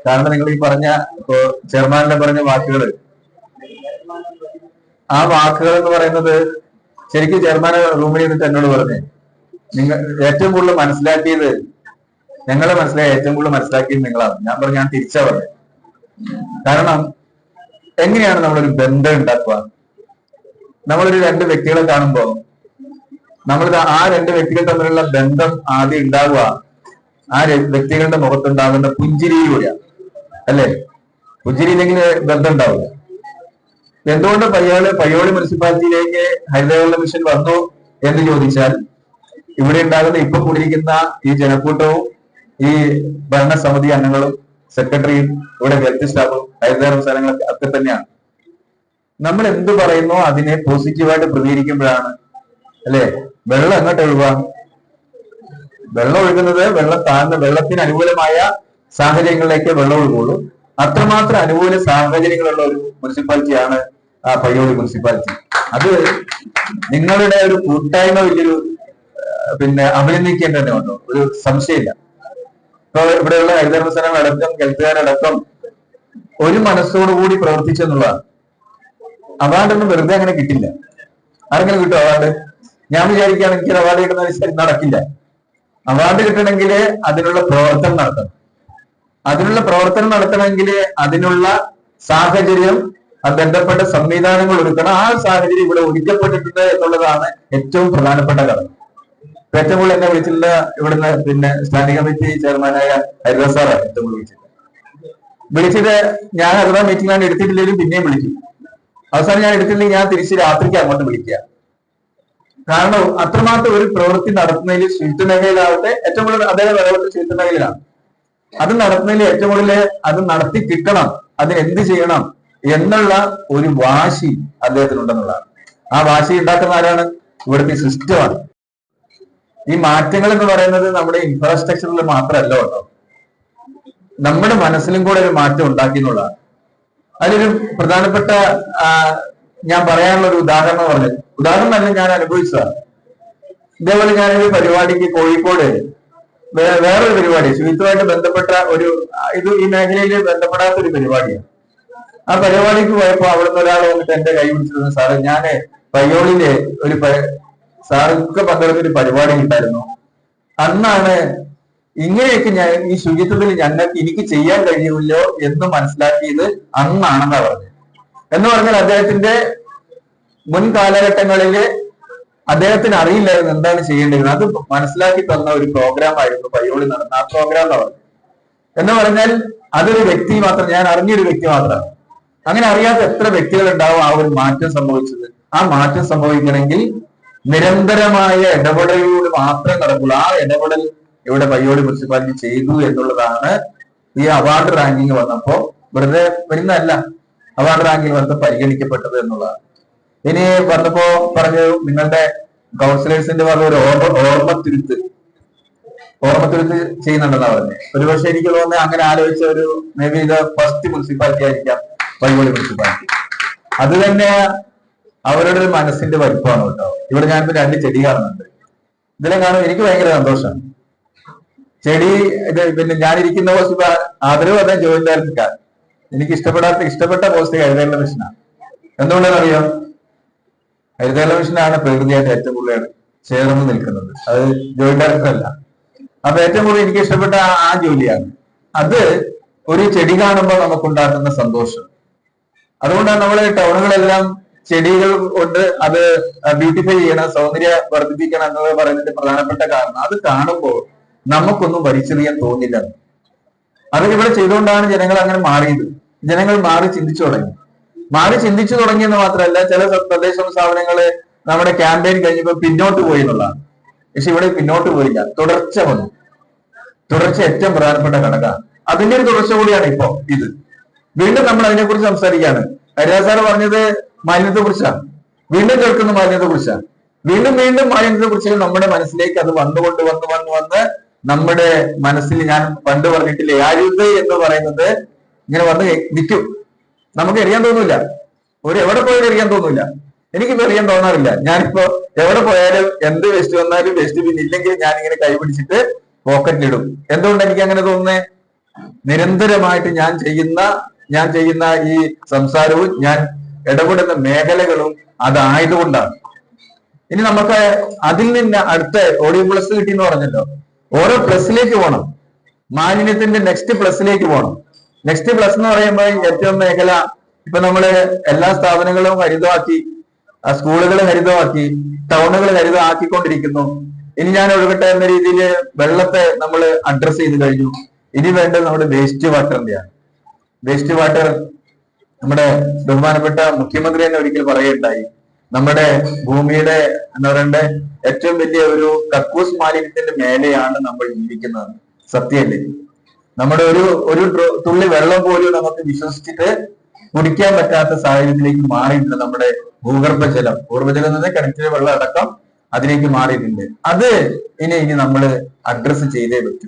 കാരണം നിങ്ങൾ ഈ പറഞ്ഞ ഇപ്പോ ചെയർമാനിന്റെ പറഞ്ഞ വാക്കുകൾ, ആ വാക്കുകൾ എന്ന് പറയുന്നത് ശരിക്കും ചെയർമാൻ റൂമിൽ നിന്നിട്ട് എന്നോട് പറഞ്ഞേ, നിങ്ങൾ ഏറ്റവും കൂടുതൽ മനസ്സിലാക്കിയത്, ഞങ്ങളെ ഏറ്റവും കൂടുതൽ മനസ്സിലാക്കിയത് നിങ്ങളാണ്. ഞാൻ പറഞ്ഞു, ഞാൻ തിരിച്ചാ പറഞ്ഞത്. കാരണം എങ്ങനെയാണ് നമ്മളൊരു ബന്ധം ഉണ്ടാക്കുക? നമ്മളൊരു രണ്ട് വ്യക്തികളെ കാണുമ്പോൾ നമ്മൾ ആ രണ്ട് വ്യക്തികൾ തമ്മിലുള്ള ബന്ധം ആദ്യം ഉണ്ടാവുക ആ വ്യക്തികളുടെ മുഖത്തുണ്ടാകുന്ന പുഞ്ചിരിയിലൂടെയാണ്, അല്ലെ? പുഞ്ചിരിയില്ലെങ്കിൽ ബന്ധം ഉണ്ടാവില്ല. എന്തുകൊണ്ട് പയ്യോളി മുനിസിപ്പാലിറ്റിയിലേക്ക് ഹരിതകേരള മിഷൻ വന്നു എന്ന് ചോദിച്ചാൽ, ഇവിടെ ഉണ്ടാകുന്ന ഇപ്പൊ കൂടിയിരിക്കുന്ന ഈ ജനക്കൂട്ടവും ഈ ഭരണസമിതി അംഗങ്ങളും സെക്രട്ടറിയും ഇവിടെ ഹെൽത്ത് സ്റ്റാഫും ഹരിതകേരള സ്ഥലങ്ങളൊക്കെ ഒക്കെ തന്നെയാണ്. നമ്മൾ എന്ത് പറയുന്നോ അതിനെ പോസിറ്റീവായിട്ട് പ്രതികരിക്കുമ്പോഴാണ്, അല്ലെ, വെള്ളം എങ്ങോട്ട് ഒഴുകുക? വെള്ളം ഒഴുകുന്നത് വെള്ളത്തിന് അനുകൂലമായ സാഹചര്യങ്ങളിലേക്ക് വെള്ളം ഒഴുകുള്ളൂ. അത്രമാത്രം അനുകൂല സാഹചര്യങ്ങളുള്ള ഒരു മുനിസിപ്പാലിറ്റിയാണ് ആ പയ്യോളി മുനിസിപ്പാലിറ്റി. അത് നിങ്ങളുടെ ഒരു കൂട്ടായ്മ വലിയൊരു അഭിനന്ദിക്കേണ്ടതുണ്ടോ? ഒരു സംശയമില്ല. ഇപ്പൊ ഇവിടെയുള്ള ഹരിതകർമ്മ സേനകളടക്കം ഹെൽത്തുകാരടക്കം ഒരു മനസ്സോടുകൂടി പ്രവർത്തിച്ചെന്നുള്ളതാണ്. അവാർഡൊന്നും വെറുതെ അങ്ങനെ കിട്ടില്ല. ആരെങ്കിലും കിട്ടും അവാർഡ്? ഞാൻ വിചാരിക്കുകയാണ് എനിക്ക് അവാർഡ് കിട്ടുന്ന നടക്കില്ല. അവാർഡ് കിട്ടണമെങ്കിൽ അതിനുള്ള പ്രവർത്തനം നടത്തണം. നടത്തണമെങ്കിൽ അതിനുള്ള സാഹചര്യം, ബന്ധപ്പെട്ട സംവിധാനങ്ങൾ ഒരുക്കണം. ആ സാഹചര്യം ഇവിടെ ഒരുക്കപ്പെട്ടിട്ടുണ്ട് എന്നുള്ളതാണ് ഏറ്റവും പ്രധാനപ്പെട്ട ഘടകം. ഏറ്റവും കൂടുതൽ എന്നെ വിളിച്ചിട്ടുള്ള ഇവിടുന്ന് സ്റ്റാൻഡിംഗ് കമ്മിറ്റി ചെയർമാനായ ഹരിദാസ് സാറാണ് ഏറ്റവും കൂടുതൽ വിളിച്ചിട്ട് ഞാൻ അഥവാ മീറ്റിംഗ് ഞാൻ എടുത്തിട്ടില്ലെങ്കിലും പിന്നെയും വിളിക്കും. അവസാനം ഞാൻ എടുത്തില്ലെങ്കിൽ ഞാൻ തിരിച്ച് രാത്രിക്ക് അങ്ങോട്ട് വിളിക്കുക. കാരണം അത്രമാത്രം ഒരു പ്രവൃത്തി നടത്തുന്നതിൽ ശുചിത്വ മേഖലയിലാവട്ടെ, ഏറ്റവും കൂടുതൽ അദ്ദേഹം ഇടപെട്ട് ശുചിത്വ മേഖലയിലാണ്. അത് നടത്തുന്നതിൽ ഏറ്റവും കൂടുതൽ അത് നടത്തി കിട്ടണം, അതിന് എന്ത് ചെയ്യണം എന്നുള്ള ഒരു വാശി അദ്ദേഹത്തിനുണ്ടെന്നുള്ളതാണ്. ആ വാശി ഉണ്ടാക്കുന്ന ആരാണ്? ഇവിടുത്തെ സിസ്റ്റമാണ്. ഈ മാറ്റങ്ങൾ എന്ന് പറയുന്നത് നമ്മുടെ ഇൻഫ്രാസ്ട്രക്ചറിൽ മാത്രമല്ല കേട്ടോ, നമ്മുടെ മനസ്സിലും കൂടെ ഒരു മാറ്റം ഉണ്ടാക്കി എന്നുള്ളതാണ്. അതിലൊരു പ്രധാനപ്പെട്ട ഞാൻ പറയാനുള്ള ഒരു ഉദാഹരണം തന്നെ ഞാൻ അനുഭവിച്ചതാണ്. ഇതേപോലെ ഞാനൊരു പരിപാടിക്ക് കോഴിക്കോട് വേറൊരു പരിപാടി ശുചിത്വമായിട്ട് ബന്ധപ്പെട്ട ഈ മേഖലയിൽ ബന്ധപ്പെടാത്ത ഒരു പരിപാടിയാണ്. ആ പരിപാടിക്ക് പോയപ്പോ അവിടുന്ന് ഒരാൾ വന്നിട്ട് എന്റെ കൈ പിടിച്ചിരുന്നു, സാറ് ഞാന് പയ്യോളിലെ സാറൊക്കെ പങ്കെടുത്തൊരു പരിപാടി ഉണ്ടായിരുന്നു. അന്നാണ് ഇങ്ങനെയൊക്കെ ഈ ശുചിത്വത്തിൽ എനിക്ക് ചെയ്യാൻ കഴിയുമല്ലോ എന്ന് മനസ്സിലാക്കിയത് അന്നാണെന്നാ പറഞ്ഞത്. എന്ന് പറഞ്ഞാൽ അദ്ദേഹത്തിന്റെ മുൻ കാലഘട്ടങ്ങളില് അദ്ദേഹത്തിന് അറിയില്ലായിരുന്നു എന്താണ് ചെയ്യേണ്ടിയിരുന്നത്. അത് മനസ്സിലാക്കി തന്ന ഒരു പ്രോഗ്രാം ആയിരുന്നു പയ്യോളി നടന്ന ആ പ്രോഗ്രാം എന്ന് പറഞ്ഞാൽ അതൊരു വ്യക്തി മാത്രം, ഞാൻ അറിഞ്ഞൊരു വ്യക്തി മാത്രമാണ്. അങ്ങനെ അറിയാത്ത എത്ര വ്യക്തികൾ ഉണ്ടാവും ആ ഒരു മാറ്റം സംഭവിച്ചത്. ആ മാറ്റം സംഭവിക്കണമെങ്കിൽ നിരന്തരമായ ഇടപെടലിലൂടെ മാത്രമേ നടക്കുള്ളൂ. ആ ഇടപെടൽ ഇവിടെ പയ്യോളി മുനിസിപ്പാലിറ്റി ചെയ്തു എന്നുള്ളതാണ് ഈ അവാർഡ് റാങ്കിങ് വന്നപ്പോ വെറുതെ വരുന്നതല്ല, അവാർഡ് റാങ്കിങ് വന്ന് പരിഗണിക്കപ്പെട്ടത് എന്നുള്ളതാണ്. ഇനി വന്നപ്പോ പറഞ്ഞു നിങ്ങളുടെ കൗൺസിലേഴ്സിന്റെ പറഞ്ഞ ഒരു ഓർമ്മത്തിരുത്ത് ചെയ്യുന്നുണ്ടെന്നാ പറഞ്ഞത്. ഒരുപക്ഷെ എനിക്ക് തോന്നുന്നത് അങ്ങനെ ആലോചിച്ച ഒരു മേ ബി ഇത് ഫസ്റ്റ് മുനിസിപ്പാലിറ്റി ആയിരിക്കാം പയ്യോളി മുനിസിപ്പാലിറ്റി. അത് തന്നെ അവരുടെ ഒരു മനസ്സിന്റെ വലിപ്പമാണ് കേട്ടോ. ഇവിടെ ഞാനിപ്പോ 2 ചെടി കാണുന്നുണ്ട്. ഇതിലെ കാണുമ്പോൾ എനിക്ക് ഭയങ്കര സന്തോഷമാണ്. ചെടി ഞാനിരിക്കുന്ന പോസ്റ്റ് ആദരവ് പറഞ്ഞ ജോയിന്റ് ഡയറക്ടർ എനിക്ക് ഇഷ്ടപ്പെട്ട പോസ്റ്റ് ഹരിതകേരള മിഷനാണ്. എന്തുകൊണ്ടെന്നറിയാം? ഹരിതകേരള മിഷനാണ് പ്രകൃതിയായിട്ട് ഏറ്റവും കൂടുതൽ ചേർന്ന് നിൽക്കുന്നത്. അത് ജോയിന്റ് ഡയറക്ടർ അല്ല. അപ്പൊ ഏറ്റവും കൂടുതൽ എനിക്ക് ഇഷ്ടപ്പെട്ട ആ ജോലിയാണ്. അത് ഒരു ചെടി കാണുമ്പോൾ നമുക്കുണ്ടാക്കുന്ന സന്തോഷം. അതുകൊണ്ടാണ് നമ്മള് ടൗണുകളെല്ലാം ചെടികൾ കൊണ്ട് അത് ബ്യൂട്ടിഫൈ ചെയ്യണം, സൗന്ദര്യ വർദ്ധിപ്പിക്കണം എന്നത് പറയുന്നതിന്റെ പ്രധാനപ്പെട്ട കാരണം അത് കാണുമ്പോൾ നമുക്കൊന്നും വലിച്ചെറിയാൻ തോന്നില്ല. അതൊക്കെ ഇവിടെ ചെയ്തുകൊണ്ടാണ് ജനങ്ങൾ അങ്ങനെ മാറിയത്. ജനങ്ങൾ മാറി ചിന്തിച്ചു തുടങ്ങിയെന്ന് മാത്രമല്ല, ചില തദ്ദേശ സ്ഥാപനങ്ങള് നമ്മുടെ ക്യാമ്പയിൻ കഴിഞ്ഞപ്പോ പിന്നോട്ട് പോയി എന്നുള്ളതാണ്. പക്ഷെ ഇവിടെ പിന്നോട്ട് പോയില്ല, തുടർച്ച വന്നു. തുടർച്ച ഏറ്റവും പ്രധാനപ്പെട്ട ഘടകമാണ്. അതിന്റെ ഒരു തുടർച്ച കൂടിയാണ് ഇപ്പൊ ഇത്. വീണ്ടും നമ്മൾ അതിനെക്കുറിച്ച് സംസാരിക്കുകയാണ്. ഹരിദാസ് സാറ് പറഞ്ഞത് മാലിന്യത്തെ കുറിച്ചാണ്, വീണ്ടും കേൾക്കുന്ന മാലിന്യത്തെ കുറിച്ചാണ്. വീണ്ടും മാലിന്യത്തെ കുറിച്ച് നമ്മുടെ മനസ്സിലേക്ക് അത് വന്ന് നമ്മുടെ മനസ്സിൽ ഞാൻ പണ്ട് പറഞ്ഞിട്ടില്ലേ, അരുത് എന്ന് പറയുന്നത് ഇങ്ങനെ വന്ന് നിൽക്കും. നമുക്ക് എറിയാൻ തോന്നില്ല, എവിടെ പോയാലും എറിയാൻ തോന്നില്ല. എനിക്കിപ്പോ എറിയാൻ തോന്നാറില്ല. ഞാനിപ്പോ എവിടെ പോയാലും എന്ത് വേസ്റ്റ് വന്നാലും വേസ്റ്റ് ബിൻ ഇല്ലെങ്കിൽ ഞാൻ ഇങ്ങനെ കൈ പിടിച്ചിട്ട് പോക്കറ്റിലിടും. എന്തുകൊണ്ട് എനിക്ക് അങ്ങനെ തോന്നുന്നേ? നിരന്തരമായിട്ട് ഞാൻ ചെയ്യുന്ന ഈ സംസാരവും ഞാൻ ഇടപെടുന്ന മേഖലകളും അതായതുകൊണ്ടാണ്. ഇനി നമുക്ക് അതിൽ നിന്ന് അടുത്ത ഓഡിയോ പ്ലസ് കിട്ടി എന്ന് പറഞ്ഞല്ലോ, ഓരോ പ്ലസിലേക്ക് പോകണം. മാലിന്യത്തിന്റെ നെക്സ്റ്റ് പ്ലസിലേക്ക് പോകണം. നെക്സ്റ്റ് പ്ലസ് എന്ന് പറയുമ്പോൾ ഏറ്റവും മേഖല ഇപ്പൊ നമ്മള് എല്ലാ സ്ഥാപനങ്ങളും ഹരിതമാക്കി, സ്കൂളുകൾ ഹരിതമാക്കി, ടൗണുകൾ ഹരിതമാക്കിക്കൊണ്ടിരിക്കുന്നു. ഇനി ഞാൻ ഒഴുകട്ടെ എന്ന രീതിയിൽ വെള്ളത്തെ നമ്മൾ അഡ്രസ് ചെയ്ത് കഴിഞ്ഞു. ഇനി വേണ്ടത് നമ്മുടെ വേസ്റ്റ് വാട്ടറിന്റെയാണ്. വേസ്റ്റ് വാട്ടർ നമ്മുടെ ബഹുമാനപ്പെട്ട മുഖ്യമന്ത്രി തന്നെ ഒരിക്കൽ പറയുകയുണ്ടായി, നമ്മുടെ ഭൂമിയുടെ എന്താ പറയണ്ടേ ഏറ്റവും വലിയ ഒരു കക്കൂസ് മാലിന്യത്തിന്റെ മേലെയാണ് നമ്മൾ ജീവിക്കുന്നത്. സത്യമല്ലേ? നമ്മുടെ ഒരു തുള്ളി വെള്ളം പോലും നമുക്ക് വിശ്വസിച്ചിട്ട് കുടിക്കാൻ പറ്റാത്ത സാഹചര്യത്തിലേക്ക് മാറിയിട്ടുണ്ട് നമ്മുടെ ഭൂഗർഭജലം. ഭൂഗർഭജലം എന്ന് പറഞ്ഞാൽ കിണറ്റിലെ വെള്ളം അടക്കം അതിലേക്ക് മാറിയിട്ടുണ്ട്. അത് ഇനി നമ്മൾ അഡ്രസ്സ് ചെയ്തേ പറ്റൂ.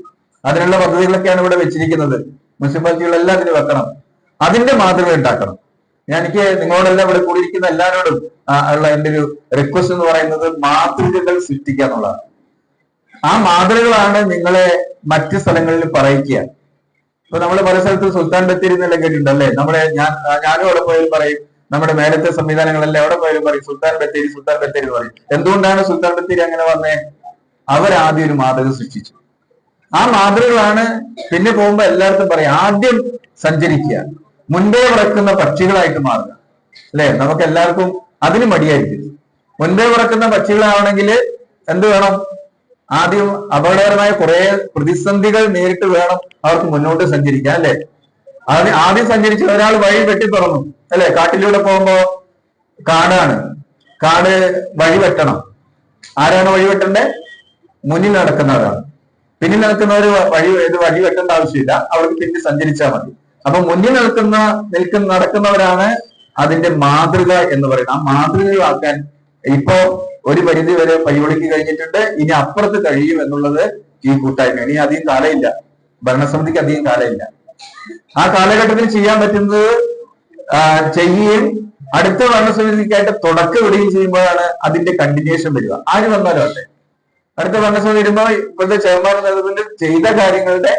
അതിനുള്ള പദ്ധതികളൊക്കെയാണ് ഇവിടെ വെച്ചിരിക്കുന്നത്. മുനിസിപ്പാലിറ്റികളെല്ലാം അതിന് വെക്കണം. അതിന്റെ മാതൃക ഉണ്ടാക്കണം. എനിക്ക് നിങ്ങളോടെല്ലാം ഇവിടെ കൂടിയിരിക്കുന്ന എല്ലാവരോടും ഉള്ള എന്റെ ഒരു റിക്വസ്റ്റ് എന്ന് പറയുന്നത് മാതൃകകൾ സൃഷ്ടിക്കുക എന്നുള്ളതാണ്. ആ മാതൃകകളാണ് നിങ്ങളെ മറ്റ് സ്ഥലങ്ങളിൽ പറയിക്കുക. ഇപ്പൊ നമ്മൾ പല സ്ഥലത്ത് സുൽത്താൻ ബത്തേരി എന്നെല്ലാം കേട്ടിട്ടുണ്ട് അല്ലേ? ഞാനും അവിടെ പോയാലും പറയും, നമ്മുടെ മേലത്തെ സംവിധാനങ്ങളെല്ലാം എവിടെ പോയാലും പറയും സുൽത്താൻ ബത്തേരി എന്ന് പറയും. എന്തുകൊണ്ടാണ് സുൽത്താൻ ബത്തേരി അങ്ങനെ വന്നേ? അവരാദ്യം ഒരു മാതൃക സൃഷ്ടിച്ചു. ആ മാതൃകകളാണ് പിന്നെ പോകുമ്പോ എല്ലായിടത്തും പറയും ആദ്യം സഞ്ചരിക്കുക, മുൻപേ പറക്കുന്ന പക്ഷികളായിട്ട് മാറുക. അല്ലെ? നമുക്ക് എല്ലാവർക്കും അതിന് മടിയായിരിക്കും. മുൻപേ പറക്കുന്ന പക്ഷികളാണെങ്കിൽ എന്ത് വേണം? ആദ്യം അപകടകരമായ കുറെ പ്രതിസന്ധികൾ നേരിട്ട് വേണം അവർക്ക് മുന്നോട്ട് സഞ്ചരിക്കാൻ. അല്ലെ? ആദ്യം സഞ്ചരിച്ച ഒരാൾ വഴി വെട്ടി തുറന്നു. അല്ലെ? കാട്ടിലൂടെ പോകുമ്പോ കാട് വഴി വെട്ടണം. ആരാണ് വഴി വെട്ടണ്ടേ? മുന്നിൽ നടക്കുന്നവരാണ്. പിന്നിൽ നടക്കുന്നവർ വഴി വെട്ടേണ്ട ആവശ്യമില്ല, അവർക്ക് പിന്നെ സഞ്ചരിച്ചാൽ മതി. അപ്പൊ മുന്നിൽ നടക്കുന്നവരാണ് അതിന്റെ മാതൃക എന്ന് പറയുന്നത്. ആ മാതൃകയാക്കാൻ ഇപ്പോ ഒരു പരിധി വരെ പയ്യോളിക്ക് കഴിഞ്ഞിട്ടുണ്ട്. ഇനി അപ്പുറത്ത് കഴിയും എന്നുള്ളത് ഈ കൂട്ടായ്മ. ഇനി അധികം കാലമില്ല, ഭരണസമിതിക്ക് അധികം കാലമില്ല. ആ കാലഘട്ടത്തിൽ ചെയ്യാൻ പറ്റുന്നത് ചെയ്യുകയും അടുത്ത ഭരണസമിതിക്കായിട്ട് തുടക്കം ഇടുകയും ചെയ്യുമ്പോഴാണ് അതിന്റെ കണ്ടിന്യൂഷൻ വരിക. ആര് വന്നാലും അല്ലേ, അടുത്ത ഭരണസമിതി വരുമ്പോൾ ഇപ്പോഴത്തെ ചെയർമാൻ നേതൃത്വത്തിൽ ചെയ്ത കാര്യങ്ങളുടെ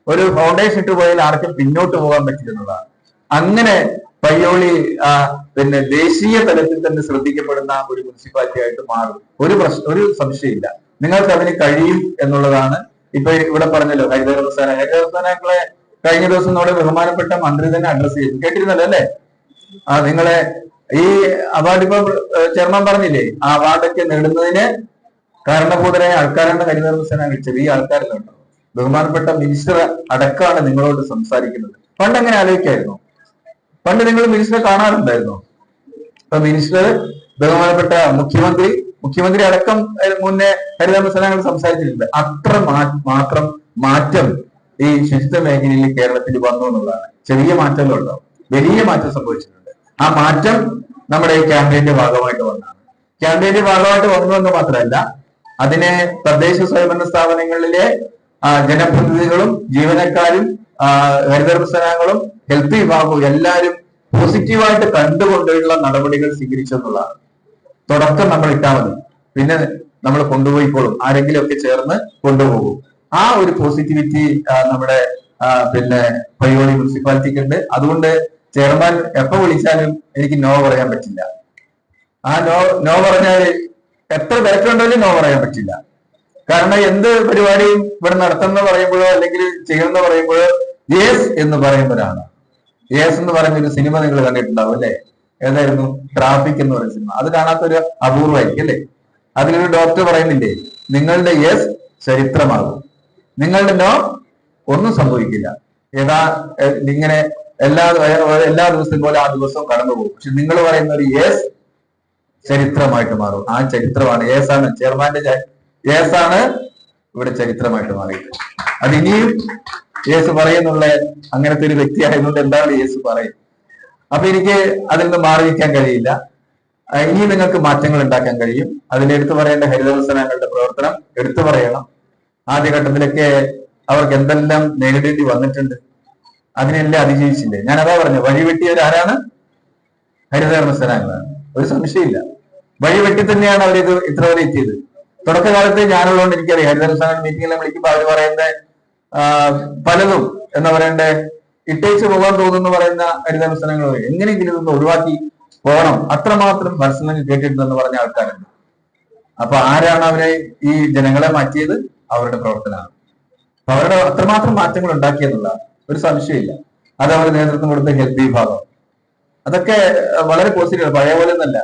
ഒരു ഫൗണ്ടേഷൻ ഇട്ട് പോയാൽ ആർക്കും പിന്നോട്ട് പോകാൻ പറ്റില്ലെന്നതാണ്. അങ്ങനെ പയ്യോളി പിന്നെ ദേശീയ തലത്തിൽ തന്നെ ശ്രദ്ധിക്കപ്പെടുന്ന ഒരു മുനിസിപ്പാലിറ്റി ആയിട്ട് മാറും. ഒരു സംശയമില്ല. നിങ്ങൾക്ക് അതിന് കഴിയും എന്നുള്ളതാണ്. ഇപ്പൊ ഇവിടെ പറഞ്ഞല്ലോ ഹരിതകർമ്മസേനകളെ കഴിഞ്ഞ ദിവസം നമ്മുടെ ബഹുമാനപ്പെട്ട മന്ത്രി തന്നെ അഡ്രസ് ചെയ്തു, കേട്ടിരുന്നല്ലോ അല്ലെ? നിങ്ങളെ ഈ അവാർഡ് ഇപ്പൊ ചെയർമാൻ പറഞ്ഞില്ലേ, ആ അവാർഡൊക്കെ നേടുന്നതിന് കാരണഭൂതരായ ആൾക്കാരാണ് ഹരിതകർമ്മസേന. ചെറിയ ആൾക്കാരല്ല കേട്ടോ. ബഹുമാനപ്പെട്ട മിനിസ്റ്റർ അടക്കമാണ് നിങ്ങളോട് സംസാരിക്കുന്നത്. പണ്ട് അങ്ങനെ ആലോചിക്കായിരുന്നു? പണ്ട് നിങ്ങൾ മിനിസ്റ്ററെ കാണാറുണ്ടായിരുന്നോ? ഇപ്പൊ മിനിസ്റ്റർ, ബഹുമാനപ്പെട്ട മുഖ്യമന്ത്രി അടക്കം മുന്നേ ഹരിതകർമ്മസേനകൾ സംസാരിച്ചിട്ടുണ്ട്. അത്ര മാത്രം മാറ്റം ഈ ശുചിത്വ മേഖലയിൽ കേരളത്തിൽ വന്നു എന്നുള്ളതാണ്. ചെറിയ മാറ്റങ്ങളുണ്ടാവും, വലിയ മാറ്റം സംഭവിച്ചിട്ടുണ്ട്. ആ മാറ്റം നമ്മുടെ ഈ ക്യാമ്പയിന്റെ ഭാഗമായിട്ട് വന്നതാണ്. ക്യാമ്പയിന്റെ ഭാഗമായിട്ട് വന്നു എന്ന് മാത്രമല്ല, അതിനെ തദ്ദേശ സ്വയംഭരണ സ്ഥാപനങ്ങളിലെ ജനപ്രതിനിധികളും ജീവനക്കാരും ഹരിതകർമ്മസേനകളും ഹെൽത്ത് വിഭാഗവും എല്ലാവരും പോസിറ്റീവായിട്ട് കണ്ടുകൊണ്ടുള്ള നടപടികൾ സ്വീകരിച്ചെന്നുള്ളതാണ്. തുടക്കം നമ്മൾ ഇട്ടാൽ മതി, പിന്നെ നമ്മൾ കൊണ്ടുപോയിക്കോളും. ആരെങ്കിലും ഒക്കെ ചേർന്ന് കൊണ്ടുപോകും. ആ ഒരു പോസിറ്റിവിറ്റി നമ്മുടെ പിന്നെ പയ്യോളി മുനിസിപ്പാലിറ്റിക്ക് ഉണ്ട്. അതുകൊണ്ട് ചെയർമാൻ എപ്പോ വിളിച്ചാലും എനിക്ക് നോ പറയാൻ പറ്റില്ല. ആ നോ പറഞ്ഞാല് എത്ര തിരക്കുണ്ടെങ്കിലും നോ പറയാൻ പറ്റില്ല. കാരണം എന്ത് പരിപാടിയും ഇവിടെ നടത്തുന്ന പറയുമ്പോഴോ അല്ലെങ്കിൽ ചെയ്യുന്ന പറയുമ്പോഴോ യേസ് എന്ന് പറയുമ്പോഴാണ്. യേസ് എന്ന് പറയുന്ന ഒരു സിനിമ നിങ്ങൾ കണ്ടിട്ടുണ്ടാവും അല്ലെ? ഏതായിരുന്നു? ട്രാഫിക് എന്ന് പറയുന്ന സിനിമ. അത് കാണാത്തൊരു അപൂർവമായിരിക്കും അല്ലെ? അതിലൊരു ഡോക്ടർ പറയുന്നില്ലേ, നിങ്ങളുടെ യേസ് ചരിത്രമാകും, നിങ്ങളുടെ നോ ഒന്നും സംഭവിക്കില്ല. ഇങ്ങനെ എല്ലാ ദിവസവും പോലെ ആ ദിവസവും കടന്നു പോകും. പക്ഷെ നിങ്ങൾ പറയുന്ന ഒരു യേസ് ചരിത്രമായിട്ട് മാറും. ആ ചരിത്രമാണ് യേസാണ് ചെയർമാന്റെ യേസാണ് ഇവിടെ ചരിത്രമായിട്ട് മാറിയിട്ട്. അത് ഇനിയും യേസ് പറയുന്നുള്ള അങ്ങനത്തെ ഒരു വ്യക്തി ആയതുകൊണ്ട് എന്താണ് യേസ് പറയും. അപ്പൊ എനിക്ക് അതിൽ നിന്ന് മാറി നിൽക്കാൻ കഴിയില്ല. ഇനി നിങ്ങൾക്ക് മാറ്റങ്ങൾ ഉണ്ടാക്കാൻ കഴിയും. അതിലെടുത്തു പറയേണ്ട ഹരിതകർമ്മസേനകളുടെ പ്രവർത്തനം എടുത്തു പറയണം. ആദ്യഘട്ടത്തിലൊക്കെ അവർക്ക് എന്തെല്ലാം നേരിടേണ്ടി വന്നിട്ടുണ്ട്, അതിനെല്ലാം അതിജീവിച്ചില്ലേ? ഞാൻ അതാ പറഞ്ഞു, വഴിവെട്ടിയവരാരാണ്? ഹരിതകർമ്മസേനകളാണ്. ഒരു സംശയമില്ല. വഴിവെട്ടി തന്നെയാണ് അവരിത് ഇത്ര വരെ എത്തിയത്. തുടക്കകാലത്ത് ഞാനുള്ളതുകൊണ്ട് എനിക്കറിയാം, ഹരിതകർമ്മസേന മീറ്റിംഗിൽ വിളിക്കുമ്പോൾ അവർ പറയുന്നത് പലതും എന്താ പറയണ്ടേ ഇട്ടേച്ച് പോകാൻ തോന്നുന്നു പറയുന്ന ഹരിതവിമർശനങ്ങൾ എങ്ങനെയെങ്കിലും ഇതൊന്ന് ഒഴിവാക്കി പോകണം, അത്രമാത്രം വിമർശനങ്ങൾ കേട്ടിട്ടുണ്ടെന്ന് പറഞ്ഞ ആൾക്കാരുണ്ട്. അപ്പൊ ആരാണ് അവരെ ഈ ജനങ്ങളെ മാറ്റിയത്? അവരുടെ പ്രവർത്തനമാണ്. അപ്പൊ അവരുടെ അത്രമാത്രം മാറ്റങ്ങൾ ഉണ്ടാക്കിയെന്നുള്ള ഒരു സംശയമില്ല. അത് അവർ നേതൃത്വം കൊടുത്ത ഹെൽത്ത് വിഭാഗം, അതൊക്കെ വളരെ പോസിറ്റീവ്. പഴയ പോലെ ഒന്നല്ല.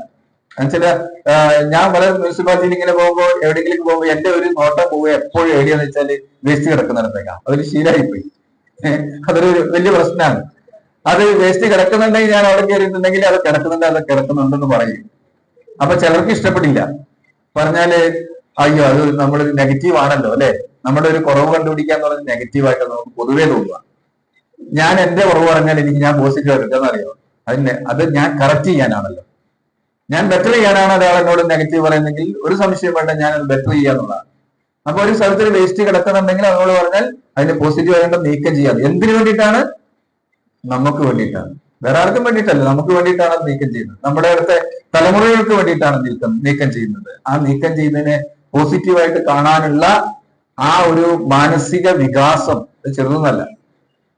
ചില ഞാൻ വളരെ മുനിസിപ്പാലിറ്റിയിൽ ഇങ്ങനെ പോകുമ്പോൾ എവിടെയെങ്കിലും പോകുമ്പോൾ എന്റെ ഒരു നോട്ടം പോവുക എപ്പോഴും എവിടെയാന്ന് വെച്ചാല് വേസ്റ്റ് കിടക്കുന്നിടത്തേക്കാണ്. അതൊരു ശീലമായിപ്പോയി. അതൊരു വലിയ പ്രശ്നമാണ്. അത് വേസ്റ്റ് കിടക്കുന്നുണ്ടെങ്കിൽ ഞാൻ അവിടെ കയറിയിട്ടുണ്ടെങ്കിൽ അത് കിടക്കുന്നുണ്ടെന്ന് പറയും. അപ്പൊ ചിലർക്ക് ഇഷ്ടപ്പെടില്ല. പറഞ്ഞാല് അയ്യോ അത് നമ്മളൊരു നെഗറ്റീവ് ആണല്ലോ അല്ലെ, നമ്മുടെ ഒരു കുറവ് കണ്ടുപിടിക്കാന്ന് പറഞ്ഞാൽ നെഗറ്റീവായിട്ട് നമുക്ക് പൊതുവേ തോന്നുക. ഞാൻ എന്റെ കുറവ് പറഞ്ഞാൽ ഞാൻ പോസിറ്റീവ് എടുക്കാന്ന് അറിയോ? അത് ഞാൻ കറക്റ്റ് ചെയ്യാനാണല്ലോ, ഞാൻ ബെറ്റർ ചെയ്യാനാണ് ഒരാൾ എന്നോട് നെഗറ്റീവ് പറയുന്നെങ്കിൽ ഒരു സംശയം വേണ്ട, ഞാൻ അത് ബെറ്റർ ചെയ്യാന്നുള്ളതാണ്. അപ്പൊ ഒരു സ്ഥലത്തൊരു വേസ്റ്റ് കിടക്കുന്നുണ്ടെങ്കിൽ അവരോട് പറഞ്ഞാൽ അതിന് പോസിറ്റീവ് ആയിട്ട് നീക്കം ചെയ്യാം. എന്തിനു വേണ്ടിയിട്ടാണ്? നമുക്ക് വേണ്ടിയിട്ടാണ്, വേറെ ആർക്കും വേണ്ടിയിട്ടല്ല, നമുക്ക് വേണ്ടിയിട്ടാണ് അത് നീക്കം ചെയ്യുന്നത്. നമ്മുടെ അടുത്ത തലമുറകൾക്ക് വേണ്ടിയിട്ടാണ് നീക്കം ചെയ്യുന്നത്. ആ നീക്കം ചെയ്യുന്നതിനെ പോസിറ്റീവായിട്ട് കാണാനുള്ള ആ ഒരു മാനസിക വികാസം ചെറുതൊന്നല്ല.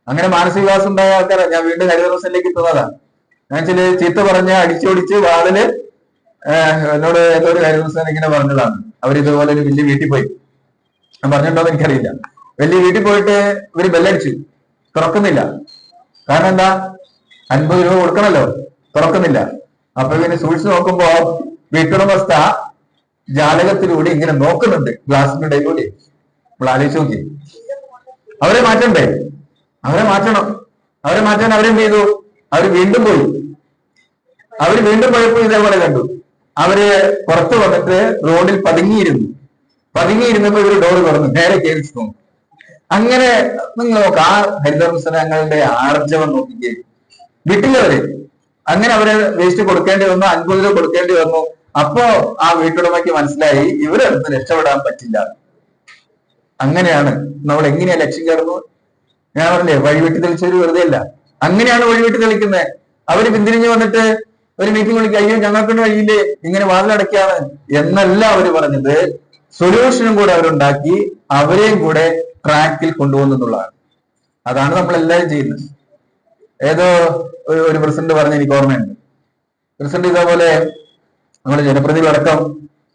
അങ്ങനെ മാനസിക വികാസം ഉണ്ടായ ആൾക്കാരാണ്. ഞാൻ വീണ്ടും ഹരിതവിമർശനത്തിലേക്ക് എത്തുന്നതാണ്. ഞാൻ ചില ചീത്ത പറഞ്ഞ അടിച്ചോടിച്ച് വാളില് എന്നോട് ഏതോ ഒരു ഹരിതവിമർശനം ഇങ്ങനെ പറഞ്ഞതാണ്. അവരിതുപോലെ ഒരു വലിയ വീട്ടിൽ പോയി, ഞാൻ പറഞ്ഞിട്ടുണ്ടോ എനിക്കറിയില്ല. വലിയ വീട്ടിൽ പോയിട്ട് ഇവര് ബെല്ലടിച്ചു, തുറക്കുന്നില്ല. കാരണം എന്താ? 50 രൂപ കൊടുക്കണല്ലോ, തുറക്കുന്നില്ല. അപ്പൊ ഇവന് സൂക്ഷിച്ചു നോക്കുമ്പോ വീട്ടുടമസ്ഥ ജാലകത്തിലൂടെ ഇങ്ങനെ നോക്കുന്നുണ്ട്, ഗ്ലാസിന്റെ ഇടയിലൂടെ. നമ്മൾ ആലോചിച്ച് നോക്കി. അവരെ മാറ്റണ്ടേ? അവരെ മാറ്റണം. അവരെ മാറ്റാൻ അവരെന്ത് ചെയ്തു? അവര് വീണ്ടും പോയി. അവര് വീണ്ടും പോയപ്പോൾ ഇതേപോലെ കണ്ടു. അവര് പുറത്തു വന്നിട്ട് റോഡിൽ പതുങ്ങിയിരുന്നപ്പോ ഇവര് ഡോറ് തുറന്നു, നേരെ കേറിച്ചു നോക്കും. അങ്ങനെ നിങ്ങൾ നോക്ക്, ആ ഹരിതവിമർശനങ്ങളുടെ ആർജവം നോക്കിക്കേ. വിട്ടില്ലവര്. അങ്ങനെ അവര് വേസ്റ്റ് കൊടുക്കേണ്ടി വന്നു, 50 രൂപ കൊടുക്കേണ്ടി വന്നു. അപ്പോ ആ വീട്ടുടമയ്ക്ക് മനസ്സിലായി ഇവരടുത്ത് രക്ഷപ്പെടാൻ പറ്റില്ല. അങ്ങനെയാണ് നമ്മൾ എങ്ങനെയാ ലക്ഷ്യം കയറുന്നത്? ഞാൻ പറഞ്ഞില്ലേ, വഴിവിട്ട് തെളിച്ചവര് വെറുതെ അല്ല. അങ്ങനെയാണ് വഴിവിട്ട് തെളിക്കുന്നത്. അവര് പിന്തിരിഞ്ഞു വന്നിട്ട് ഒരു മീറ്റിംഗ് വിളിക്കുക, അയ്യോ ഞങ്ങൾക്കൊന്നും കഴിയില്ലേ, ഇങ്ങനെ വാതിലടയ്ക്കാണ് എന്നല്ല അവര് പറഞ്ഞത്. സൊല്യൂഷനും കൂടെ അവരുണ്ടാക്കി അവരെയും കൂടെ ട്രാക്കിൽ കൊണ്ടുപോകുന്നുള്ളതാണ്. അതാണ് നമ്മളെല്ലാവരും ചെയ്യുന്നത്. ഏതോ ഒരു പ്രസിഡന്റ് പറഞ്ഞ എനിക്ക് ഓർമ്മയുണ്ട്. പ്രസിഡന്റ് ഇതേപോലെ നമ്മുടെ ജനപ്രതിനിധികളടക്കം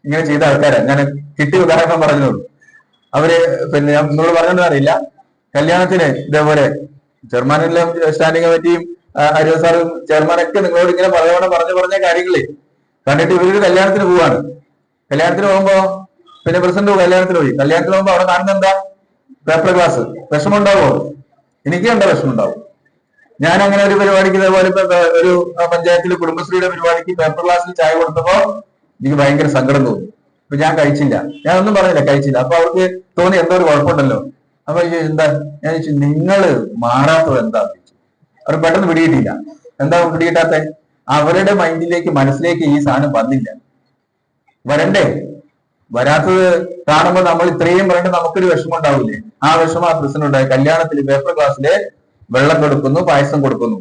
ഇങ്ങനെ ചെയ്ത ആൾക്കാരാണ്. ഞാൻ കിട്ടിയ ഉദാഹരണം പറഞ്ഞോളൂ. അവര് പിന്നെ നിങ്ങളോട് പറഞ്ഞോണ്ടെന്ന് അറിയില്ല, കല്യാണത്തിന് ഇതേപോലെ ചെയർമാനെല്ലാം സ്റ്റാൻഡിംഗ് കമ്മിറ്റിയും അരിയോ സാറും ചെയർമാനൊക്കെ നിങ്ങളോട് ഇങ്ങനെ പറഞ്ഞ കാര്യങ്ങളെ കണ്ടിട്ട് ഇവരൊരു കല്യാണത്തിന് പോവാണ്. കല്യാണത്തിന് പോകുമ്പോ പിന്നെ പ്രസിഡന്റ് കല്യാണത്തിന് പോയി. കല്യാണത്തിന് പോകുമ്പോ അവിടെ കാണുന്ന എന്താ? Paper glass. വിഷമം ഉണ്ടാവോ? എനിക്ക് കണ്ട വിഷമം ഉണ്ടാവും. ഞാൻ അങ്ങനെ ഒരു പരിപാടിക്ക് ഇതേപോലെ ഒരു പഞ്ചായത്തിലെ കുടുംബശ്രീയുടെ പരിപാടിക്ക് പേപ്പർ ഗ്ലാസ്സിൽ ചായ കൊടുത്തപ്പോ എനിക്ക് ഭയങ്കര സങ്കടം തോന്നി. അപ്പൊ ഞാൻ കഴിച്ചില്ല, ഞാൻ ഒന്നും പറഞ്ഞില്ല, കഴിച്ചില്ല. അപ്പൊ അവർക്ക് തോന്നി എന്തോ ഒരു കുഴപ്പമുണ്ടല്ലോ. അപ്പൊ എന്താ ഞാൻ ചോദിച്ചു, നിങ്ങള് മാറാത്തത് എന്താ? അവർ പെട്ടെന്ന് പിടികിട്ടില്ല. എന്താ പിടികിട്ടാത്ത? അവരുടെ മൈൻഡിലേക്ക് മനസ്സിലേക്ക് ഈ സാധനം വന്നില്ല. വരണ്ടേ? വരാത്തത് കാണുമ്പോൾ നമ്മൾ ഇത്രയും പറഞ്ഞിട്ട് നമുക്കൊരു വിഷമം ഉണ്ടാവില്ലേ? ആ വിഷമം ആ പ്രശ്നം ഉണ്ടായി. കല്യാണത്തിൽ പേപ്പർ ഗ്ലാസ്സില് വെള്ളം കൊടുക്കുന്നു, പായസം കൊടുക്കുന്നു.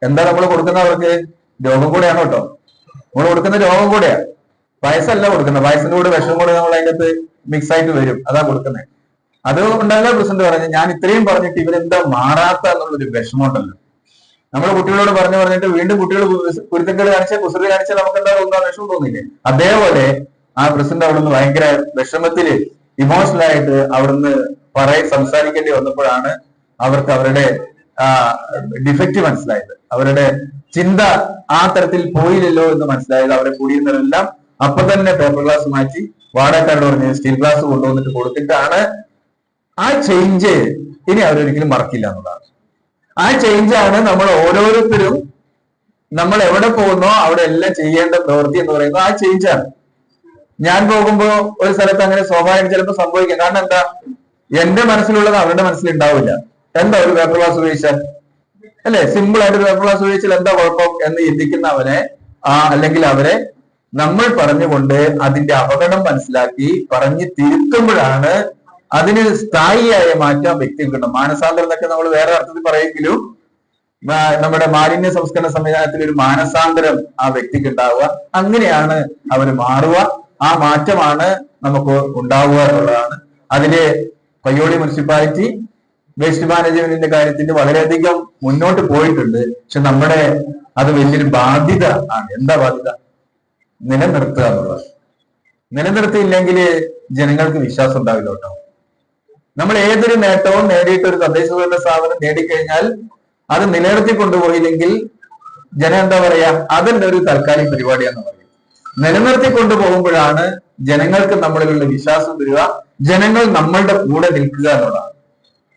എന്താ നമ്മൾ കൊടുക്കുന്ന? അവർക്ക് രോഗം കൂടെയാണ് കേട്ടോ. നമ്മൾ കൊടുക്കുന്ന രോഗം കൂടെയാ, പായസം അല്ല കൊടുക്കുന്നത്. പായസത്തിന്റെ കൂടെ വിഷം കൂടെ നമ്മൾ അതിൻ്റെ അകത്ത് മിക്സ് ആയിട്ട് വരും, അതാ കൊടുക്കുന്നത്. അത് ഉണ്ടാകാൻ പ്രസിഡന്റ് പറഞ്ഞു, ഞാൻ ഇത്രയും പറഞ്ഞിട്ട് ഇവരെന്താ മാറാത്ത എന്നുള്ളൊരു വിഷമം ഉണ്ടല്ലോ. നമ്മൾ കുട്ടികളോട് പറഞ്ഞിട്ട് വീണ്ടും കുട്ടികൾ കുരുത്തക്കേട് കാണിച്ചാൽ കുസൃതി കാണിച്ചാൽ നമുക്ക് എന്താ തോന്നുന്ന വിഷമം തോന്നില്ലേ? അതേപോലെ ആ പ്രസിഡന്റ് അവിടുന്ന് ഭയങ്കര വിഷമത്തില് ഇമോഷണൽ ആയിട്ട് അവിടുന്ന് സംസാരിക്കേണ്ടി വന്നപ്പോഴാണ് അവർക്ക് അവരുടെ ഡിഫക്റ്റ് മനസ്സിലായത്. അവരുടെ ചിന്ത ആ തരത്തിൽ പോയില്ലല്ലോ എന്ന് മനസ്സിലായത്. അവരെ കൂടിയിരുന്നവരെല്ലാം അപ്പൊ തന്നെ പേപ്പർ ഗ്ലാസ് മാറ്റി വാടകക്കാരോട് പറഞ്ഞ് സ്റ്റീൽ ഗ്ലാസ് കൊണ്ടുവന്നിട്ട് കൊടുത്തിട്ടാണ് ആ ചേഞ്ച് ഇനി അവരൊരിക്കലും മറക്കില്ല എന്നുള്ളതാണ്. ആ ചേഞ്ചാണ് നമ്മൾ ഓരോരുത്തരും നമ്മൾ എവിടെ പോകുന്നോ അവിടെ എല്ലാം ചെയ്യേണ്ട പ്രവൃത്തി എന്ന് പറയുന്നത് ആ ചേഞ്ചാണ്. ഞാൻ പോകുമ്പോ ഒരു സ്ഥലത്ത് അങ്ങനെ സ്വാഭാവികം ചിലപ്പോൾ സംഭവിക്കാം. കാരണം എന്താ? എന്റെ മനസ്സിലുള്ളത് അവരുടെ മനസ്സിൽ ഉണ്ടാവില്ല. എന്താ ഒരു പേപ്പർ ഗ്ലാസ് ഉപയോഗിച്ചാൽ അല്ലെ, സിമ്പിൾ ആയിട്ട് പേപ്പർ ഗ്ലാസ് ഉപയോഗിച്ചാൽ എന്താ കുഴപ്പം എന്ന് ചിന്തിക്കുന്നവനെ അല്ലെങ്കിൽ അവരെ നമ്മൾ പറഞ്ഞുകൊണ്ട് അതിന്റെ അപകടം മനസ്സിലാക്കി പറഞ്ഞ് തിരുത്തുമ്പോഴാണ് അതിന് സ്ഥായിയായ മാറ്റം വ്യക്തികളുണ്ട്. മാനസാന്തരം എന്നൊക്കെ നമ്മൾ വേറെ അർത്ഥത്തിൽ പറയുമെങ്കിലും നമ്മുടെ മാലിന്യ സംസ്കരണ സംവിധാനത്തിൽ ഒരു മാനസാന്തരം ആ വ്യക്തിക്ക് ഉണ്ടാവുക. അങ്ങനെയാണ് അവർ മാറുക. ആ മാറ്റമാണ് നമുക്ക് ഉണ്ടാവുക എന്നുള്ളതാണ്. അതില് പയ്യോളി മുനിസിപ്പാലിറ്റി വേസ്റ്റ് മാനേജ്മെന്റിന്റെ കാര്യത്തിൽ വളരെയധികം മുന്നോട്ട് പോയിട്ടുണ്ട്. പക്ഷെ നമ്മുടെ അത് വലിയൊരു ബാധ്യത ആണ്. എന്താ ബാധ്യത? നിലനിർത്തുക എന്നുള്ളത്. നിലനിർത്തിയില്ലെങ്കിൽ ജനങ്ങൾക്ക് വിശ്വാസം ഉണ്ടാവില്ല കേട്ടോ. നമ്മൾ ഏതൊരു നേട്ടവും നേടിയിട്ട് ഒരു തദ്ദേശ സ്വയംഭരണ സ്ഥാപനം നേടിക്കഴിഞ്ഞാൽ അത് നിലനിർത്തി കൊണ്ടുപോയില്ലെങ്കിൽ ജനം എന്താ പറയാ, അതിന്റെ ഒരു താൽക്കാലിക പരിപാടിയാന്ന് പറയും. നിലനിർത്തി കൊണ്ടുപോകുമ്പോഴാണ് ജനങ്ങൾക്ക് നമ്മളിലുള്ള വിശ്വാസം വരിക, ജനങ്ങൾ നമ്മളുടെ കൂടെ നിൽക്കുക എന്നുള്ളതാണ്.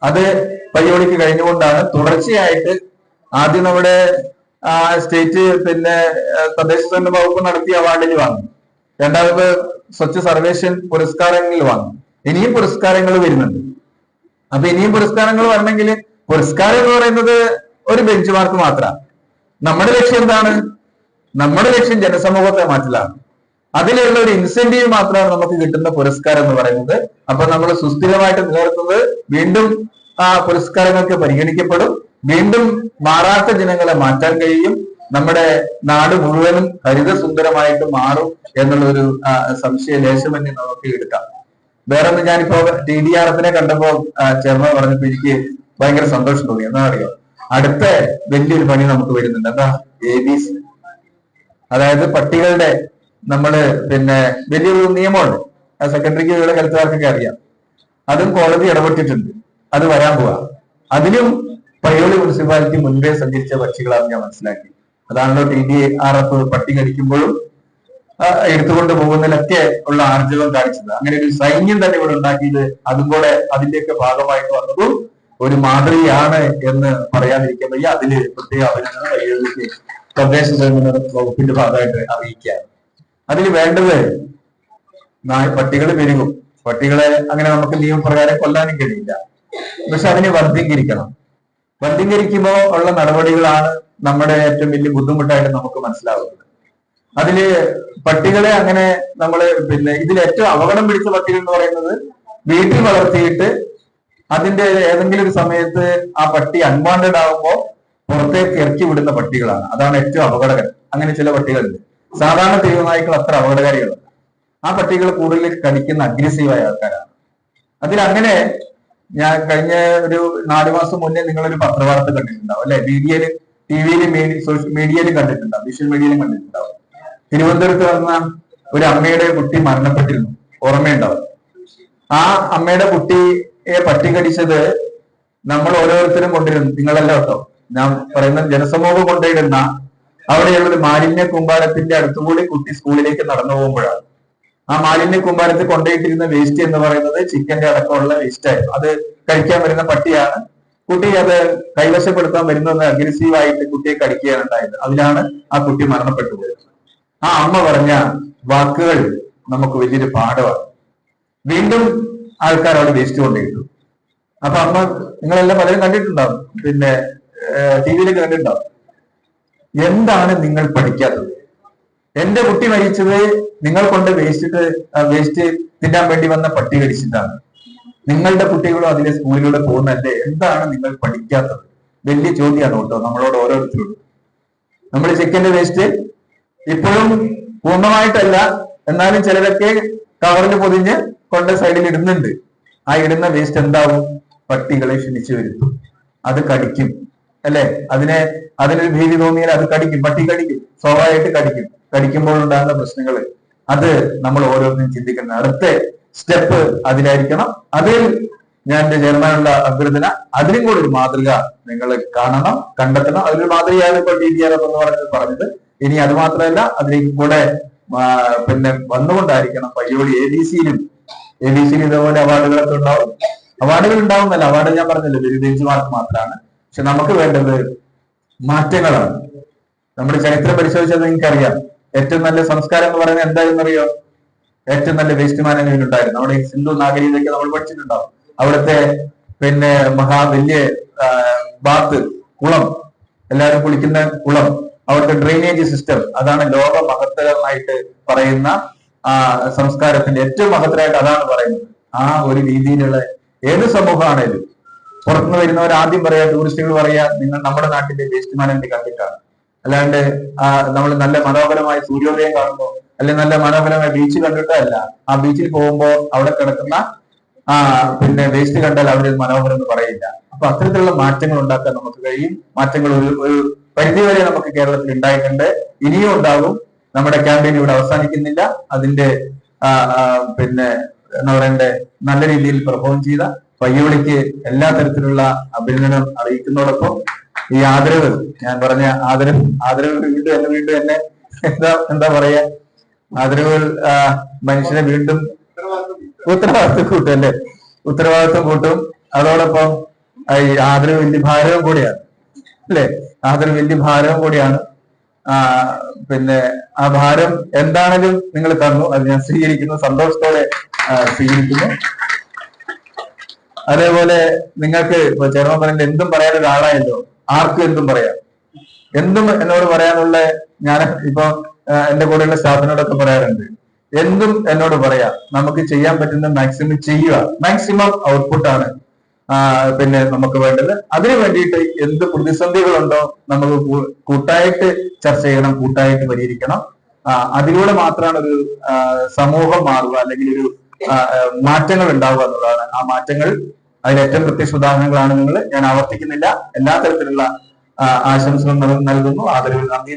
അത് പയ്യോളിക്ക് കഴിഞ്ഞുകൊണ്ടാണ് തുടർച്ചയായിട്ട് ആദ്യം നമ്മുടെ സ്റ്റേറ്റ് പിന്നെ തദ്ദേശ സ്വയംഭരണ വകുപ്പ് നടത്തിയ അവാർഡിൽ വാങ്ങി, രണ്ടാമത് സ്വച്ഛ സർവേഷൻ പുരസ്കാരങ്ങളിൽ വാങ്ങി, ഇനിയും പുരസ്കാരങ്ങൾ വരുന്നുണ്ട്. അപ്പൊ ഇനിയും പുരസ്കാരങ്ങൾ വരണമെങ്കിൽ പുരസ്കാരം എന്ന് പറയുന്നത് ഒരു ബെഞ്ച് മാർക്ക് മാത്രമാണ്. നമ്മുടെ ലക്ഷ്യം എന്താണ്? നമ്മുടെ ലക്ഷ്യം ജനസമൂഹത്തെ മാറ്റലാണ്. അതിലുള്ള ഒരു ഇൻസെന്റീവ് മാത്രമാണ് നമുക്ക് കിട്ടുന്ന പുരസ്കാരം എന്ന് പറയുന്നത്. അപ്പൊ നമ്മൾ സുസ്ഥിരമായിട്ട് നിലനിർത്തുന്നത് വീണ്ടും ആ പുരസ്കാരങ്ങൾക്ക് പരിഗണിക്കപ്പെടും, വീണ്ടും മാറാത്ത ജനങ്ങളെ മാറ്റാൻ കഴിയും, നമ്മുടെ നാട് മുഴുവനും ഹരിതസുന്ദരമായിട്ട് മാറും എന്നുള്ളൊരു സംശയ ലേശമന്യേ നമുക്ക് എടുക്കാം. വേറൊന്ന്, ഞാനിപ്പോ TDRFനെ കണ്ടപ്പോ ചെയർമാൻ പറഞ്ഞപ്പോ എനിക്ക് ഭയങ്കര സന്തോഷം തോന്നി. എന്താ അറിയോ, അടുത്ത വലിയൊരു പണി നമുക്ക് വരുന്നുണ്ട്. എന്താ? ABC. അതായത് പട്ടികളുടെ നമ്മള് പിന്നെ വലിയൊരു നിയമമുണ്ട്, സെക്രട്ടറിക്ക് ഇവിടെ ഹെൽത്തുകാർക്കൊക്കെ അറിയാം. അതും കോടതി ഇടപെട്ടിട്ടുണ്ട്, അത് വരാൻ പോവാ. അതിലും പയ്യോളി മുനിസിപ്പാലിറ്റി മുൻപേ സഞ്ചരിച്ച പക്ഷികളാണെന്ന് ഞാൻ മനസ്സിലാക്കി. അതാണല്ലോ TDRF പട്ടി കടിക്കുമ്പോഴും എടുത്തുകൊണ്ട് പോകുന്നതിലൊക്കെ ഉള്ള ആർജവം കാണിച്ചത്. അങ്ങനെ ഒരു സൈന്യം തന്നെ ഇവിടെ ഉണ്ടാക്കിയത് അതും കൂടെ അതിന്റെയൊക്കെ ഭാഗമായിട്ട് വന്നതും ഒരു മാതൃകയാണ് എന്ന് പറയാതിരിക്കാൻ വയ്യ. അതില് പ്രത്യേക അഭിനന്ദനം പയ്യോളിക്ക് തദ്ദേശ സ്വയംഭരണ വകുപ്പിന്റെ ഭാഗമായിട്ട് അറിയിക്കുകയാണ്. അതിൽ വേണ്ടത് പട്ടികൾ പെരുകും. പട്ടികളെ അങ്ങനെ നമുക്ക് നിയമപ്രകാരം കൊല്ലാനും കഴിയില്ല, പക്ഷെ അതിനെ വർദ്ധീകരിക്കണം. വർദ്ധീകരിക്കുമ്പോൾ ഉള്ള നടപടികളാണ് നമ്മുടെ ഏറ്റവും വലിയ ബുദ്ധിമുട്ടായിട്ട് നമുക്ക് മനസ്സിലാവുന്നത്. അതില് പട്ടികളെ അങ്ങനെ നമ്മള് പിന്നെ ഇതിൽ ഏറ്റവും അപകടം പിടിച്ച പട്ടികൾ എന്ന് പറയുന്നത് വീട്ടിൽ വളർത്തിയിട്ട് അതിന്റെ ഏതെങ്കിലും ഒരു സമയത്ത് ആ പട്ടി അൺവാണ്ടഡ് ആകുമ്പോൾ പുറത്തേക്ക് ഇറക്കി വിടുന്ന പട്ടികളാണ്. അതാണ് ഏറ്റവും അപകടകരം. അങ്ങനെ ചില പട്ടികളുണ്ട്. സാധാരണ തെരുവ് നായ്ക്കൾ അത്ര അപകടകാരികളല്ല. ആ പട്ടികൾ കൂടുതൽ കടിക്കുന്ന അഗ്രസീവായ ആൾക്കാരാണ്. അതിലങ്ങനെ ഞാൻ കഴിഞ്ഞ ഒരു 4 മാസം മുന്നേ നിങ്ങളൊരു പത്രവാർത്ത കണ്ടിട്ടുണ്ടാവും അല്ലെ? TVയിലും സോഷ്യൽ മീഡിയയിലും കണ്ടിട്ടുണ്ടാവും, വിഷ്വൽ മീഡിയയിലും കണ്ടിട്ടുണ്ടാവും. തിരുവനന്തപുരത്ത് വന്ന ഒരു അമ്മയുടെ കുട്ടി മരണപ്പെട്ടിരുന്നു, ഓർമ്മയുണ്ടാവും. ആ അമ്മയുടെ കുട്ടിയെ പട്ടി കടിച്ചത് നമ്മൾ ഓരോരുത്തരും കൊണ്ടിരുന്നു, നിങ്ങളല്ല കേട്ടോ, ഞാൻ പറയുന്ന ജനസമൂഹം കൊണ്ടിടുന്ന അവിടെയുള്ള ഒരു മാലിന്യ കൂമ്പാരത്തിന്റെ അടുത്തുകൂടി കുട്ടി സ്കൂളിലേക്ക് നടന്നു പോകുമ്പോഴാണ്. ആ മാലിന്യ കൂമ്പാരത്തിൽ കൊണ്ടുപോയിട്ടിരുന്ന വേസ്റ്റ് എന്ന് പറയുന്നത് ചിക്കന്റെ അടക്കമുള്ള വേസ്റ്റ് ആയിരുന്നു. അത് കഴിക്കാൻ വരുന്ന പട്ടിയാണ്. കുട്ടി അത് കൈവശപ്പെടുത്താൻ വരുന്നത് അഗ്രസീവായിട്ട് കുട്ടിയെ കടിക്കുകയാണ് ഉണ്ടായത്. അതിലാണ് ആ കുട്ടി മരണപ്പെട്ടു പോയത്. ആ അമ്മ പറഞ്ഞ വാക്കുകൾ നമുക്ക് വലിയൊരു പാഠമാണ്. വീണ്ടും ആൾക്കാർ അവിടെ വേസ്റ്റ് കൊണ്ടിട്ടു. അപ്പൊ അമ്മ, നിങ്ങളെല്ലാം പലരും കണ്ടിട്ടുണ്ടാവും, പിന്നെ TVയിലൊക്കെ കണ്ടിട്ടുണ്ടാവും. എന്താണ് നിങ്ങൾ പഠിക്കാത്തത്? എന്റെ കുട്ടി മരിച്ചത് നിങ്ങൾ കൊണ്ട് വേസ്റ്റ് തിന്നാൻ വേണ്ടി വന്ന പട്ടി കടിച്ചിട്ടാണ്. നിങ്ങളുടെ കുട്ടികളും അതിലെ സ്കൂളിലൂടെ പോകുന്നതല്ലേ? എന്താണ് നിങ്ങൾ പഠിക്കാത്തത്? വലിയ ചോദ്യമാണ് കേട്ടോ നമ്മളോട് ഓരോരുത്തരോടും. നമ്മൾ ചിക്കന്റെ വേസ്റ്റ് ഇപ്പോഴും പൂർണ്ണമായിട്ടല്ല, എന്നാലും ചിലരൊക്കെ കവറിൽ പൊതിഞ്ഞ് കൊണ്ട് സൈഡിൽ ഇടുന്നുണ്ട്. ആ ഇടുന്ന വേസ്റ്റ് എന്താവും? പട്ടികളെ ക്ഷണിച്ചു വരുത്തും, അത് കടിക്കും അല്ലെ? അതിനൊരു ഭീതി തോന്നിയാൽ അത് കടിക്കും, പട്ടി കടിക്കും, സ്വാഭാവികമായിട്ട് കടിക്കും. കടിക്കുമ്പോൾ ഉണ്ടാകുന്ന പ്രശ്നങ്ങൾ അത് നമ്മൾ ഓരോരുത്തരും ചിന്തിക്കുന്ന അടുത്ത സ്റ്റെപ്പ് അതിലായിരിക്കണം. അതിൽ ഞാൻ എന്റെ ചെയർമാനുള്ള അഭ്യർത്ഥന, അതിനും കൂടെ ഒരു മാതൃക നിങ്ങൾ കാണണം, കണ്ടെത്തണം. അതിലൊരു മാതൃകയാണ് ഇപ്പോൾ TDRF എന്ന് പറഞ്ഞത്. ഇനി അത് മാത്രമല്ല, അതിലേക്ക് കൂടെ പിന്നെ വന്നുകൊണ്ടായിരിക്കണം പയ്യോളി ABC-യിലും ഇതേപോലെ അവാർഡുകളൊക്കെ ഉണ്ടാവും. അവാർഡുകൾ ഉണ്ടാവുന്നല്ല, അവാർഡ് ഞാൻ പറഞ്ഞല്ലോ ഒരു ബെഞ്ച് മാർക്ക് മാത്രമാണ്. പക്ഷെ നമുക്ക് വേണ്ടത് മാറ്റങ്ങളാണ്. നമ്മുടെ ചരിത്രം പരിശോധിച്ചത് നിങ്ങൾക്കറിയാം. ഏറ്റവും നല്ല സംസ്കാരം എന്ന് പറയുന്നത് എന്താണെന്നറിയോ? ഏറ്റവും നല്ല വേസ്റ്റ് മാനേജ്മെന്റ് ഉണ്ടായിരുന്നു. നമ്മുടെ സിന്ധു നാഗരികതയൊക്കെ നമ്മൾ പഠിച്ചിട്ടുണ്ടാവും. അവിടുത്തെ പിന്നെ വലിയ ബാത്ത്, കുളം, എല്ലാവരും കുളിക്കുന്ന കുളം, അവിടുത്തെ ഡ്രെയിനേജ് സിസ്റ്റം, അതാണ് ലോക മഹത്തരമായിട്ട് പറയുന്ന സംസ്കാരത്തിന്റെ ഏറ്റവും മഹത്തരമായിട്ട് അതാണ് പറയുന്നത്. ആ ഒരു രീതിയിലുള്ള ഏത് സമൂഹമാണേലും പുറത്തുനിന്ന് വരുന്നവർ ആദ്യം പറയാ, ടൂറിസ്റ്റുകൾ പറയാ, നിങ്ങൾ നമ്മുടെ നാട്ടിലെ വേസ്റ്റ് മാനേജ്മെന്റ് കണ്ടിട്ടാണ്. അല്ലാണ്ട് നമ്മൾ നല്ല മനോഹരമായ സൂര്യോദയം കാണുമ്പോൾ അല്ലെങ്കിൽ നല്ല മനോഹരമായ ബീച്ച് കണ്ടിട്ടല്ല. ആ ബീച്ചിൽ പോകുമ്പോൾ അവിടെ കിടക്കുന്ന പിന്നെ വേസ്റ്റ് കണ്ടാൽ അവര് മനോഹരം എന്ന് പറയില്ല. അപ്പൊ അത്തരത്തിലുള്ള മാറ്റങ്ങൾ ഉണ്ടാക്കാൻ നമുക്ക് കഴിയും. മാറ്റങ്ങൾ ഒരു പരിധിവരെ നമുക്ക് കേരളത്തിൽ ഉണ്ടായിട്ടുണ്ട്, ഇനിയും ഉണ്ടാകും. നമ്മുടെ ക്യാമ്പയിൻ ഇവിടെ അവസാനിക്കുന്നില്ല. അതിന്റെ പിന്നെ എന്താ പറയണ്ടേ, നല്ല രീതിയിൽ പെർഫോം ചെയ്ത പയ്യോളിക്ക് എല്ലാ തരത്തിലുള്ള അഭിനന്ദനം അറിയിക്കുന്നതോടൊപ്പം ഈ ആദരവ്, ഞാൻ പറഞ്ഞ ആദരവ് വീണ്ടും എന്നെ എന്താ പറയാ, ആദരവുകൾ മനുഷ്യനെ വീണ്ടും ഉത്തരവാദിത്വം കൂട്ടും അല്ലെ, ഉത്തരവാദിത്വം കൂട്ടും. അതോടൊപ്പം ഈ ആദരവ് വലിയ ഭാരവും കൂടിയാണ് അല്ലെ, ആദരവ് വലിയ ഭാരവും കൂടിയാണ്. പിന്നെ ആ ഭാരം എന്താണെങ്കിലും നിങ്ങൾ തന്നു, അത് ഞാൻ സ്വീകരിക്കുന്നു, സന്തോഷത്തോടെ സ്വീകരിക്കുന്നു. അതേപോലെ നിങ്ങൾക്ക് ഇപ്പൊ ചെറുപ്പം പറയുന്നത് എന്തും പറയാൻ ഒരാളായല്ലോ, ആർക്കും എന്തും പറയാം. എന്തും എന്നോട് പറയാനുള്ള, ഞാൻ ഇപ്പൊ എന്റെ കൂടെയുള്ള സ്റ്റാഫിനോടൊക്കെ പറയാറുണ്ട്, എന്തും എന്നോട് പറയാം, നമുക്ക് ചെയ്യാൻ പറ്റുന്ന മാക്സിമം ചെയ്യുക, മാക്സിമം ഔട്ട്പുട്ടാണ് പിന്നെ നമുക്ക് വേണ്ടത്. അതിനു വേണ്ടിയിട്ട് എന്ത് പ്രതിസന്ധികളുണ്ടോ നമുക്ക് കൂട്ടായിട്ട് ചർച്ച ചെയ്യണം, കൂട്ടായിട്ട് പരിഹരിക്കണം. അതിലൂടെ മാത്രമാണ് ഒരു സമൂഹം മാറുക, അല്ലെങ്കിൽ ഒരു മാറ്റങ്ങൾ ഉണ്ടാവുക എന്നുള്ളതാണ്. ആ മാറ്റങ്ങൾ അതിൽ ഏറ്റവും പ്രത്യക്ഷ ഉദാഹരണങ്ങളാണ് നിങ്ങൾ. ഞാൻ ആവർത്തിക്കുന്നില്ല. എല്ലാ തരത്തിലുള്ള ആശംസകളും നൽകുന്നു. ആദരവ്, നന്ദി.